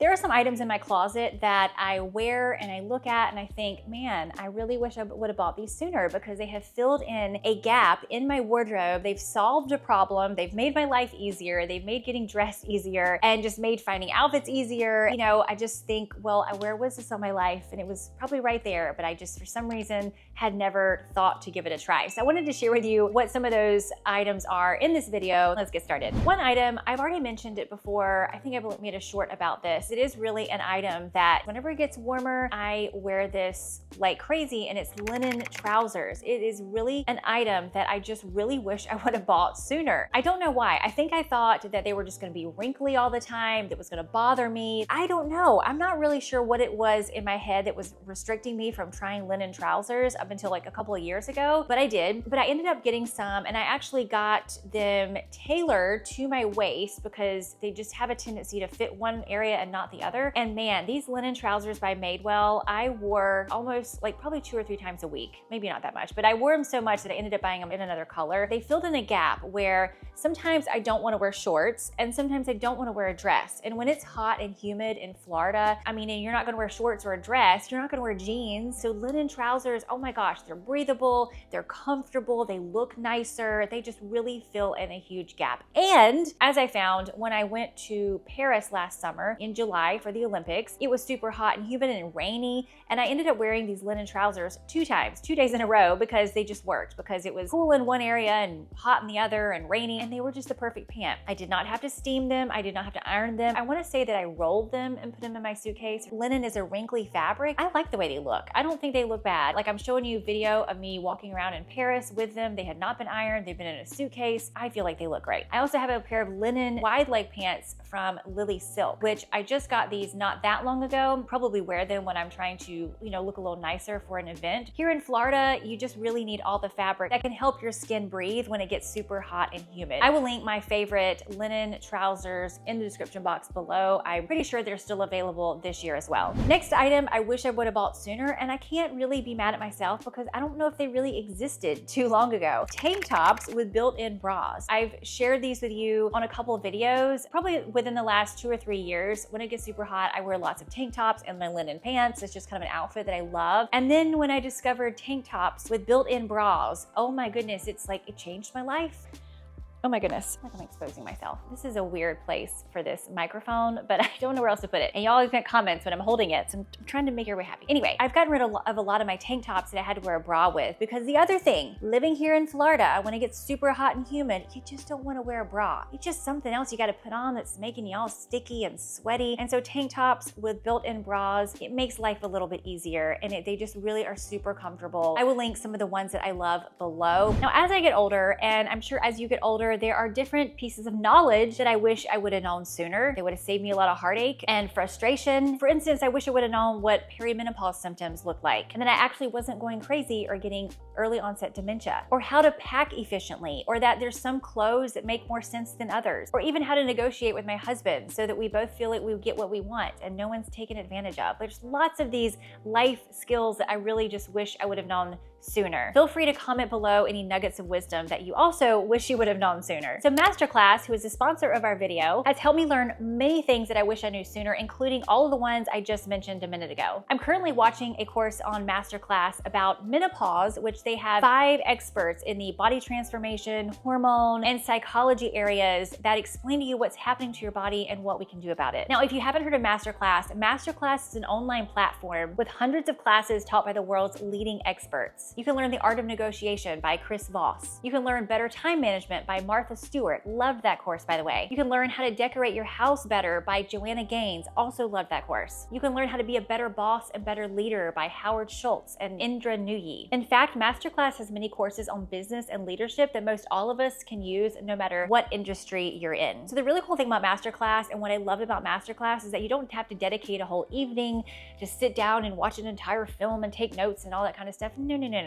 There are some items in my closet that I wear and I look at and I think, man, I really wish I would have bought these sooner because they have filled in a gap in my wardrobe. They've solved a problem. They've made my life easier. They've made getting dressed easier and just made finding outfits easier. You know, I just think, well, where was this all my life? And it was probably right there, but I just, for some reason, had never thought to give it a try. So I wanted to share with you what some of those items are in this video. Let's get started. One item, I've already mentioned it before. I think I've made a short about this. It is really an item that whenever it gets warmer, I wear this like crazy, and it's linen trousers. It is really an item that I just really wish I would have bought sooner. I don't know why. I think I thought that they were just gonna be wrinkly all the time, that was gonna bother me. I don't know. I'm not really sure what it was in my head that was restricting me from trying linen trousers up until like a couple of years ago, but I did. But I ended up getting some, and I actually got them tailored to my waist because they just have a tendency to fit one area and not the other. And man, these linen trousers by Madewell, I wore almost like probably 2 or 3 times a week. Maybe not that much, but I wore them so much that I ended up buying them in another color. They filled in a gap where sometimes I don't want to wear shorts and sometimes I don't want to wear a dress. And when it's hot and humid in Florida, I mean, and you're not going to wear shorts or a dress, you're not going to wear jeans. So linen trousers, oh my gosh, they're breathable, they're comfortable, they look nicer, they just really fill in a huge gap. And as I found when I went to Paris last summer in July for the Olympics, it was super hot and humid and rainy, and I ended up wearing these linen trousers 2 times, 2 days in a row, because they just worked, because it was cool in one area and hot in the other and rainy, and they were just the perfect pant. I did not have to steam them, I did not have to iron them. I want to say that I rolled them and put them in my suitcase. Linen is a wrinkly fabric. I like the way they look. I don't think they look bad. Like, I'm showing you a video of me walking around in Paris with them. They had not been ironed, they've been in a suitcase. I feel like they look great. I also have a pair of linen wide leg pants from Lily Silk, which I just got these not that long ago. Probably wear them when I'm trying to, you know, look a little nicer for an event. Here in Florida, you just really need all the fabric that can help your skin breathe when it gets super hot and humid. I will link my favorite linen trousers in the description box below. I'm pretty sure they're still available this year as well. Next item I wish I would have bought sooner, and I can't really be mad at myself because I don't know if they really existed too long ago. Tank tops with built-in bras. I've shared these with you on a couple of videos, probably within the last 2 or 3 years. When it gets super hot, I wear lots of tank tops and my linen pants. It's just kind of an outfit that I love. And then when I discovered tank tops with built-in bras, oh my goodness, it's like it changed my life. Oh my goodness, like I'm exposing myself. This is a weird place for this microphone, but I don't know where else to put it. And y'all always make comments when I'm holding it, so I'm trying to make everybody happy. Anyway, I've gotten rid of a lot of my tank tops that I had to wear a bra with, because the other thing, living here in Florida, when it gets super hot and humid, you just don't want to wear a bra. It's just something else you got to put on that's making you all sticky and sweaty. And so tank tops with built-in bras, it makes life a little bit easier, and they just really are super comfortable. I will link some of the ones that I love below. Now, as I get older, and I'm sure as you get older, there are different pieces of knowledge that I wish I would have known sooner. They would have saved me a lot of heartache and frustration. For instance, I wish I would have known what perimenopause symptoms look like, and that I actually wasn't going crazy or getting early onset dementia, or how to pack efficiently, or that there's some clothes that make more sense than others, or even how to negotiate with my husband so that we both feel like we get what we want and no one's taken advantage of. There's lots of these life skills that I really just wish I would have known sooner. Feel free to comment below any nuggets of wisdom that you also wish you would have known sooner. So Masterclass, who is the sponsor of our video, has helped me learn many things that I wish I knew sooner, including all of the ones I just mentioned a minute ago. I'm currently watching a course on Masterclass about menopause, which they have 5 experts in the body transformation, hormone, and psychology areas that explain to you what's happening to your body and what we can do about it. Now, if you haven't heard of Masterclass, Masterclass is an online platform with hundreds of classes taught by the world's leading experts. You can learn The Art of Negotiation by Chris Voss. You can learn Better Time Management by Martha Stewart. Loved that course, by the way. You can learn how to decorate your house better by Joanna Gaines. Also loved that course. You can learn how to be a better boss and better leader by Howard Schultz and Indra Nooyi. In fact, Masterclass has many courses on business and leadership that most all of us can use no matter what industry you're in. So the really cool thing about Masterclass, and what I love about Masterclass, is that you don't have to dedicate a whole evening to sit down and watch an entire film and take notes and all that kind of stuff. No.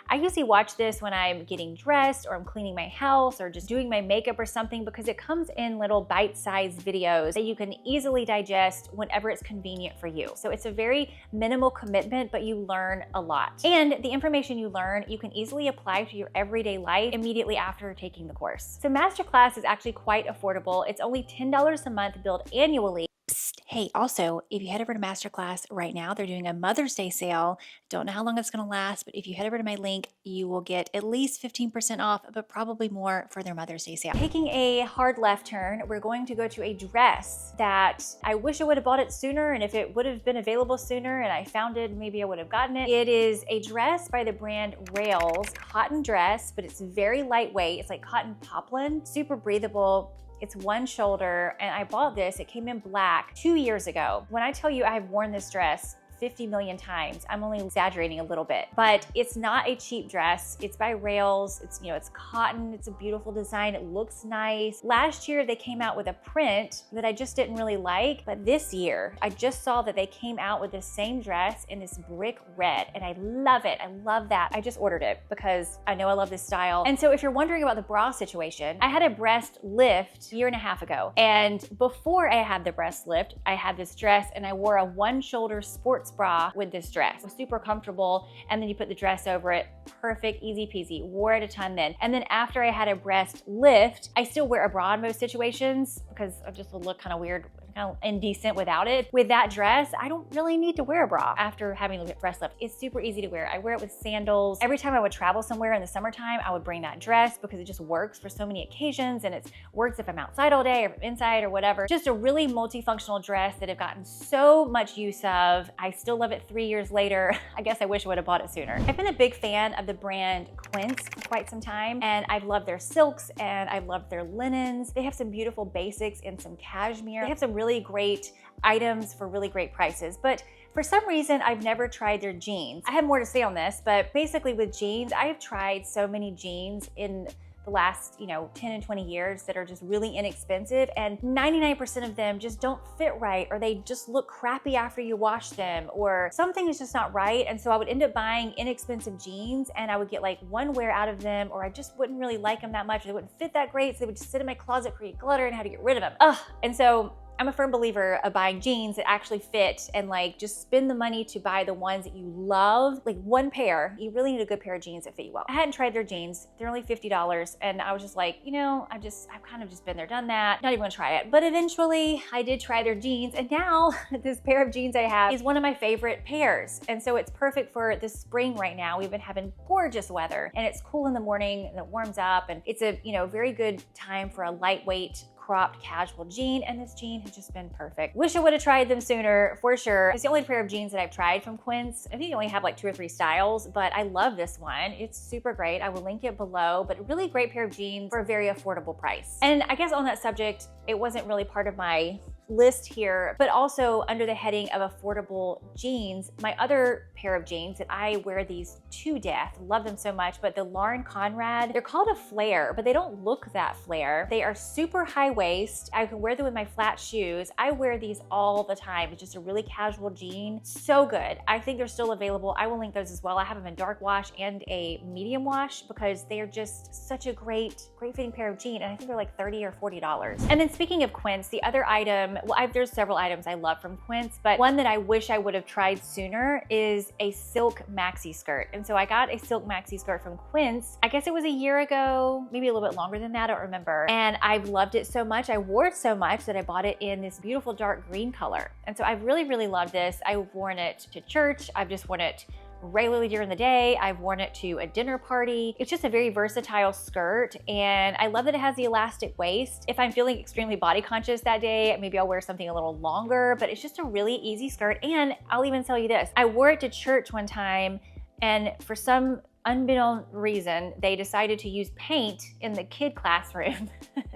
I usually watch this when I'm getting dressed, or I'm cleaning my house, or just doing my makeup or something, because it comes in little bite-sized videos that you can easily digest whenever it's convenient for you. So it's a very minimal commitment, but you learn a lot. And the information you learn, you can easily apply to your everyday life immediately after taking the course. So Masterclass is actually quite affordable. It's only $10 a month billed annually. Psst. Hey, also, if you head over to Masterclass right now, they're doing a Mother's Day sale. Don't know how long it's going to last, but if you head over to my link, you will get at least 15% off, but probably more for their Mother's Day sale. Taking a hard left turn, we're going to go to a dress that I wish I would have bought it sooner, and if it would have been available sooner and I found it, maybe I would have gotten it. It is a dress by the brand Rails, cotton dress, but it's very lightweight. It's like cotton poplin, super breathable. It's one shoulder, and I bought this, it came in black 2 years ago. When I tell you I've worn this dress 50 million times, I'm only exaggerating a little bit, but it's not a cheap dress. It's by Rails, it's, you know, it's cotton, it's a beautiful design, it looks nice. Last year they came out with a print that I just didn't really like, but this year I just saw that they came out with the same dress in this brick red, and I love it. I love that. I just ordered it because I know I love this style. And so if you're wondering about the bra situation, I had a breast lift 1.5 years ago, and before I had the breast lift, I had this dress and I wore a one shoulder sports bra with this dress. It was super comfortable, and then you put the dress over it. Perfect, easy peasy. Wore it a ton then. And then after I had a breast lift, I still wear a bra in most situations because I just would look kind of weird, kind of indecent without it. With that dress, I don't really need to wear a bra after having the breast lift. It's super easy to wear. I wear it with sandals. Every time I would travel somewhere in the summertime, I would bring that dress because it just works for so many occasions, and it works if I'm outside all day or inside or whatever. Just a really multifunctional dress that I've gotten so much use of. I still love it 3 years later. I guess I wish I would have bought it sooner. I've been a big fan of the brand Quince for quite some time, and I've loved their silks and I've loved their linens. They have some beautiful basics and some cashmere. They have some really great items for really great prices, but for some reason, I've never tried their jeans. I have more to say on this, but basically with jeans, I have tried so many jeans in the last, 10 and 20 years that are just really inexpensive, and 99% of them just don't fit right, or they just look crappy after you wash them, or something is just not right. And so I would end up buying inexpensive jeans and I would get like one wear out of them, or I just wouldn't really like them that much. They wouldn't fit that great, so they would just sit in my closet, create clutter, and I had to get rid of them. Ugh. And so I'm a firm believer of buying jeans that actually fit, and like just spend the money to buy the ones that you love. Like one pair, you really need a good pair of jeans that fit you well. I hadn't tried their jeans. They're only $50, and I was just like, I've kind of just been there, done that. Not even gonna try it. But eventually I did try their jeans, and now this pair of jeans I have is one of my favorite pairs. And so it's perfect for the spring right now. We've been having gorgeous weather, and it's cool in the morning and it warms up, and it's a, very good time for a lightweight cropped casual jean, and this jean has just been perfect. Wish I would have tried them sooner, for sure. It's the only pair of jeans that I've tried from Quince. I think they only have like 2 or 3 styles, but I love this one. It's super great. I will link it below, but a really great pair of jeans for a very affordable price. And I guess on that subject, it wasn't really part of my list here, but also under the heading of affordable jeans, my other pair of jeans that I wear these to death, love them so much, but the Lauren Conrad, they're called a flare, but they don't look that flare. They are super high waist. I can wear them with my flat shoes. I wear these all the time. It's just a really casual jean. So good. I think they're still available. I will link those as well. I have them in dark wash and a medium wash because they are just such a great fitting pair of jeans, and I think they're like $30 or $40. And then speaking of Quince, the other item, there's several items I love from Quince, but one that I wish I would have tried sooner is a silk maxi skirt. And so I got a silk maxi skirt from Quince. I guess it was a year ago, maybe a little bit longer than that, I don't remember. And I've loved it so much. I wore it so much that I bought it in this beautiful dark green color. And so I've really, really loved this. I've worn it to church. I've just worn it regularly during the day. I've worn it to a dinner party. It's just a very versatile skirt, and I love that it has the elastic waist. If I'm feeling extremely body conscious that day, maybe I'll wear something a little longer, but it's just a really easy skirt. And I'll even tell you this, I wore it to church one time, and for some unbeknown reason, they decided to use paint in the kid classroom.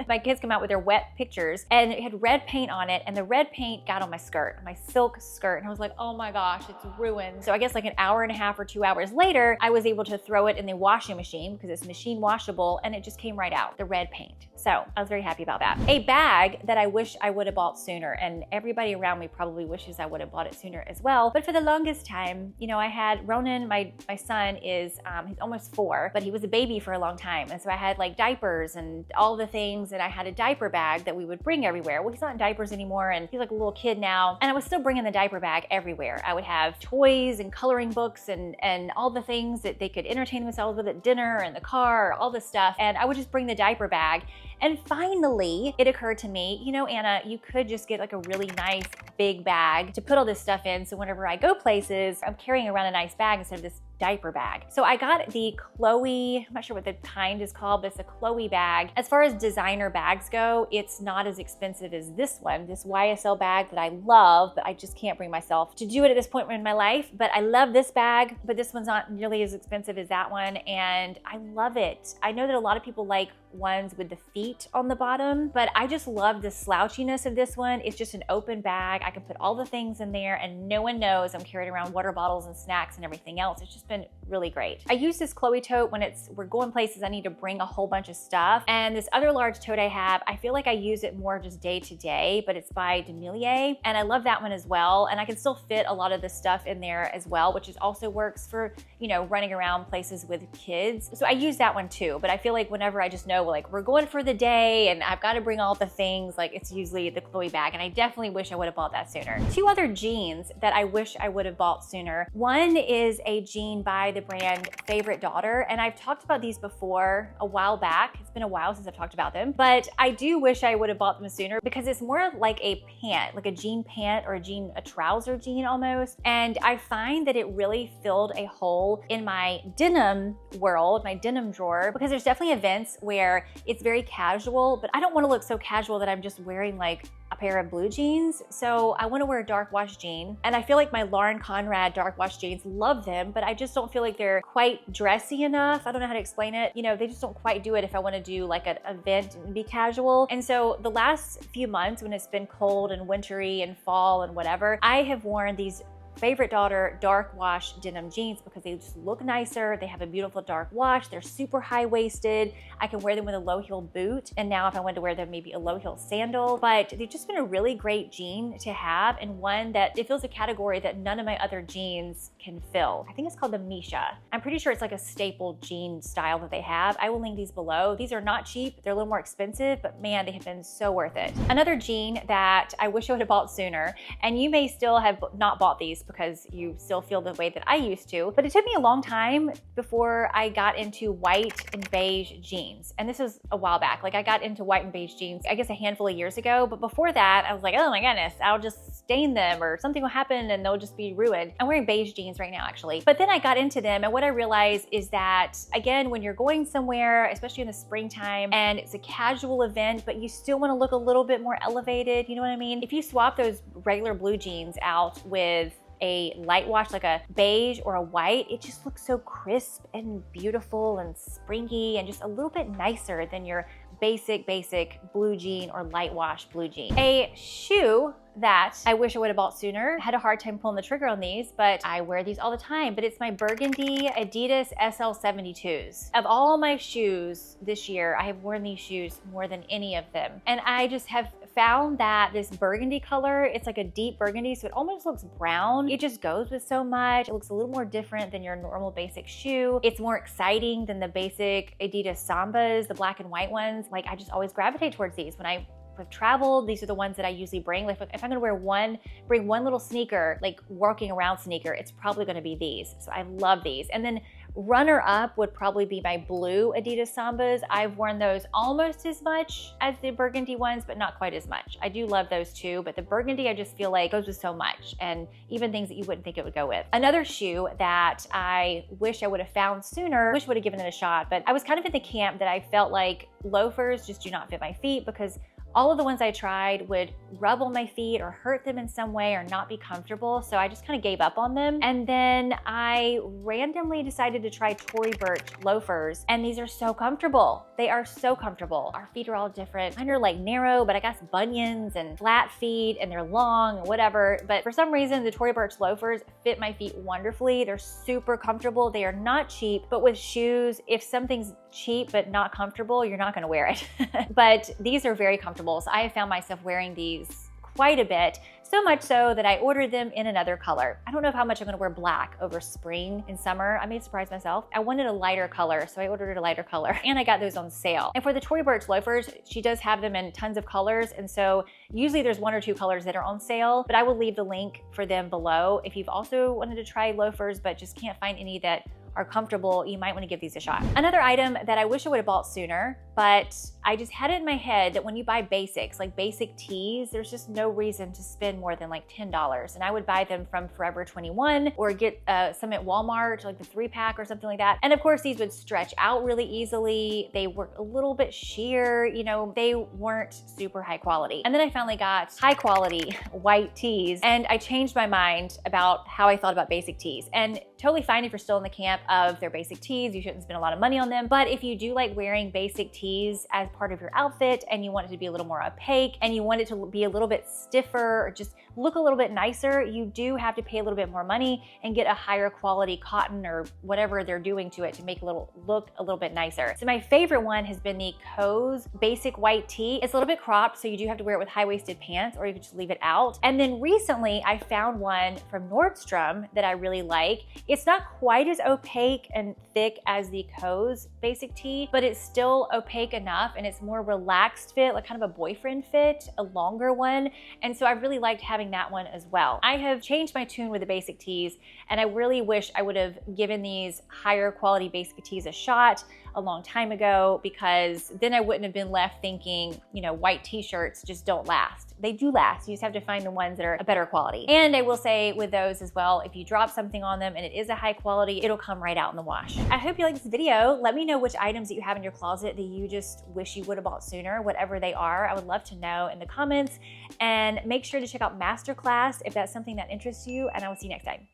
My kids come out with their wet pictures, and it had red paint on it, and the red paint got on my skirt, my silk skirt, and I was like, oh my gosh, it's ruined. So I guess like an hour and a half or 2 hours later, I was able to throw it in the washing machine because it's machine washable, and it just came right out, the red paint. So I was very happy about that. A bag that I wish I would have bought sooner, and everybody around me probably wishes I would have bought it sooner as well, but for the longest time, I had Ronan, my son is, he's almost 4, but he was a baby for a long time. And so I had like diapers and all the things, and I had a diaper bag that we would bring everywhere. Well, he's not in diapers anymore, and he's like a little kid now. And I was still bringing the diaper bag everywhere. I would have toys and coloring books and all the things that they could entertain themselves with at dinner and the car, all this stuff. And I would just bring the diaper bag. And finally, it occurred to me, you know, Anna, you could just get like a really nice big bag to put all this stuff in. So whenever I go places, I'm carrying around a nice bag instead of this diaper bag. So I got the Chloe, I'm not sure what the kind is called, but it's a Chloe bag. As far as designer bags go, it's not as expensive as this one, this YSL bag that I love, but I just can't bring myself to do it at this point in my life. But I love this bag, but this one's not nearly as expensive as that one, and I love it. I know that a lot of people like ones with the feet on the bottom, but I just love the slouchiness of this one. It's just an open bag. I can put all the things in there and no one knows I'm carrying around water bottles and snacks and everything else. It's just been really great. I use this Chloe tote when we're going places I need to bring a whole bunch of stuff. And this other large tote I have, I feel like I use it more just day to day, but it's by Demilier, and I love that one as well. And I can still fit a lot of the stuff in there as well, which also works for, you know, running around places with kids. So I use that one too, but I feel like whenever I just know like we're going for the day and I've got to bring all the things, like it's usually the Chloe bag, and I definitely wish I would have bought that sooner. Two other jeans that I wish I would have bought sooner. One is a jean by the brand Favorite Daughter, and I've talked about these before a while back. It's been a while since I've talked about them, but I do wish I would have bought them sooner because it's more like a pant, like a jean pant or a trouser jean almost. And I find that it really filled a hole in my denim world, my denim drawer, because there's definitely events where it's very casual, but I don't want to look so casual that I'm just wearing like a pair of blue jeans. So I want to wear a dark wash jean. And I feel like my Lauren Conrad dark wash jeans, love them, but I just don't feel like they're quite dressy enough. I don't know how to explain it. You know, they just don't quite do it if I want to do like an event and be casual. And so the last few months when it's been cold and wintry and fall and whatever, I have worn these Favorite Daughter dark wash denim jeans because they just look nicer. They have a beautiful dark wash. They're super high-waisted. I can wear them with a low-heel boot. And now if I wanted to wear them, maybe a low-heel sandal. But they've just been a really great jean to have, and one that it fills a category that none of my other jeans can fill. I think it's called the Misha. I'm pretty sure it's like a staple jean style that they have. I will link these below. These are not cheap. They're a little more expensive, but man, they have been so worth it. Another jean that I wish I would have bought sooner, and you may still have not bought these because you still feel the way that I used to, but it took me a long time before I got into white and beige jeans. And this was a while back. Like I got into white and beige jeans, I guess a handful of years ago, but before that I was like, oh my goodness, I'll just stain them or something will happen and they'll just be ruined. I'm wearing beige jeans right now actually. But then I got into them, and what I realized is that, again, when you're going somewhere, especially in the springtime, and it's a casual event, but you still want to look a little bit more elevated, you know what I mean? If you swap those regular blue jeans out with a light wash like a beige or a white, it just looks so crisp and beautiful and springy and just a little bit nicer than your basic blue jean or light wash blue jean. A shoe that I wish I would have bought sooner. I had a hard time pulling the trigger on these, but I wear these all the time. But it's my burgundy Adidas SL72s. Of all my shoes this year, I have worn these shoes more than any of them. And I just have found that this burgundy color, it's like a deep burgundy, so it almost looks brown. It just goes with so much. It looks a little more different than your normal basic shoe. It's more exciting than the basic Adidas Sambas, the black and white ones. Like I just always gravitate towards these. When I've traveled, these are the ones that I usually bring. Like if I'm gonna bring one little sneaker, like working around sneaker, it's probably gonna be these. So I love these. And then runner up would probably be my blue Adidas Sambas. I've worn those almost as much as the burgundy ones, but not quite as much. I do love those too, but the burgundy I just feel like goes with so much, and even things that you wouldn't think it would go with. Another shoe that I wish I would have found sooner, wish I would have given it a shot, but I was kind of in the camp that I felt like loafers just do not fit my feet because all of the ones I tried would rub on my feet or hurt them in some way or not be comfortable. So I just kind of gave up on them. And then I randomly decided to try Tory Burch loafers. And these are so comfortable. They are so comfortable. Our feet are all different. Mine are like narrow, but I guess bunions and flat feet, and they're long and whatever. But for some reason, the Tory Burch loafers fit my feet wonderfully. They're super comfortable. They are not cheap, but with shoes, if something's cheap but not comfortable, you're not gonna wear it. But these are very comfortable. So I have found myself wearing these quite a bit, so much so that I ordered them in another color. I don't know how much I'm gonna wear black over spring and summer. I may surprise myself. I wanted a lighter color, so I ordered a lighter color, and I got those on sale. And for the Tory Burch loafers, she does have them in tons of colors, and so usually there's one or two colors that are on sale, but I will leave the link for them below. If you've also wanted to try loafers but just can't find any that are comfortable, you might want to give these a shot. Another item that I wish I would have bought sooner, but I just had it in my head that when you buy basics, like basic tees, there's just no reason to spend more than like $10. And I would buy them from Forever 21 or get some at Walmart, like the 3-pack or something like that. And of course, these would stretch out really easily. They were a little bit sheer, you know, they weren't super high quality. And then I finally got high quality white tees, and I changed my mind about how I thought about basic tees. And totally fine if you're still in the camp of their basic tees, you shouldn't spend a lot of money on them. But if you do like wearing basic tees as part of your outfit and you want it to be a little more opaque and you want it to be a little bit stiffer or just look a little bit nicer, you do have to pay a little bit more money and get a higher quality cotton or whatever they're doing to it to make it look a little bit nicer. So my favorite one has been the Co's basic white tee. It's a little bit cropped, so you do have to wear it with high-waisted pants, or you can just leave it out. And then recently I found one from Nordstrom that I really like. It's not quite as opaque and thick as the Co's basic tee, but it's still opaque enough and it's more relaxed fit, like kind of a boyfriend fit, a longer one. And so I really liked having that one as well. I have changed my tune with the basic tees, and I really wish I would have given these higher quality basic tees a shot a long time ago, because then I wouldn't have been left thinking, you know, white t-shirts just don't last. They do last. You just have to find the ones that are a better quality. And I will say with those as well, if you drop something on them and it is a high quality, it'll come right out in the wash. I hope you like this video. Let me know which items that you have in your closet that you just wish you would have bought sooner, whatever they are. I would love to know in the comments, and make sure to check out Masterclass if that's something that interests you, and I will see you next time.